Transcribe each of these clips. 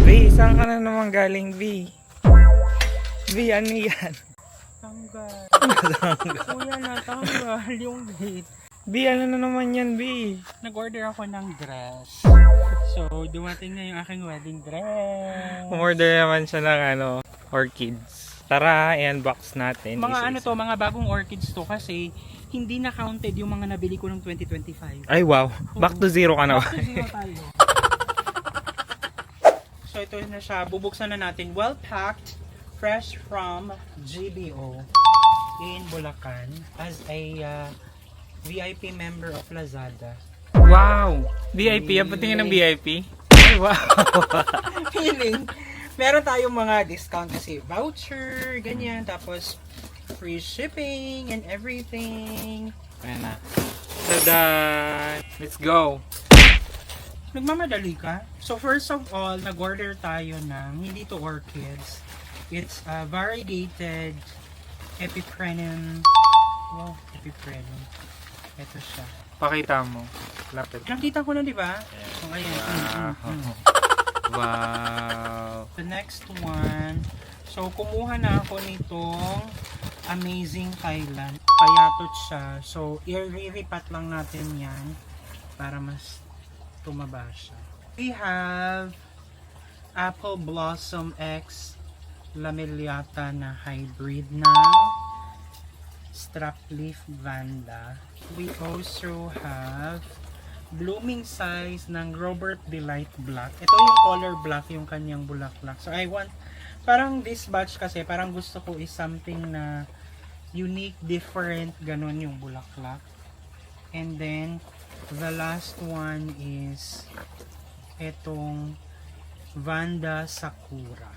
V, saan ka na naman galing, V? V, ano yan? Tanggal. Kuya na, tanggal yung gate. V, ano na naman yan, V? Nag-order ako ng dress. So, dumating na yung aking wedding dress. Umorder naman siya ng orchids. Tara, i-unbox natin. Mga Isa-isa. ano to, mga bagong orchids to kasi hindi na counted yung mga nabili ko ng 2025. Ay, wow. Back to zero ka na ba? Back to zero tayo. So, ito na siya. Bubuksan na natin. Well packed, fresh from GBO in Bulacan as a VIP member of Lazada. Wow! VIP? Ang patingin ng VIP? Ay, wow! Feeling, meron tayong mga discount kasi voucher, ganyan, tapos free shipping and everything. Ayan na. Tada! Let's go! Nagmamadali ka? So first of all, nag-order tayo ng, hindi to orchids, it's a variegated epiprenum. Wow, epiprenum. Ito siya. Pakita mo. Lapit. Nakita ko na, di ba? So, ayan. Wow! The next one. So, kumuha na ako nitong Amazing Thailand. Payatot siya. So, i-ripat lang natin yan para mas tumaba siya. We have Apple Blossom X Lameliata na hybrid na strap leaf vanda. We also have blooming size ng Robert Delight Black. Ito yung color black yung kanyang bulaklak. So I want, parang this batch kasi, parang gusto ko is something na unique, different, ganun yung bulaklak. And then, the last one is etong Vanda Sakura.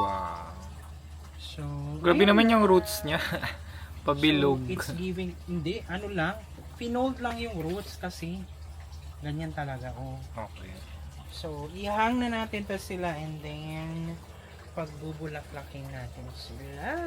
Wow! So, Grabe ayan naman na. yung roots niya. Pabilog. So, it's giving, hindi, ano lang, pinold lang yung roots kasi ganyan talaga, oh. Okay. So, ihang na natin to sila and then pagbubulaklakin natin sila.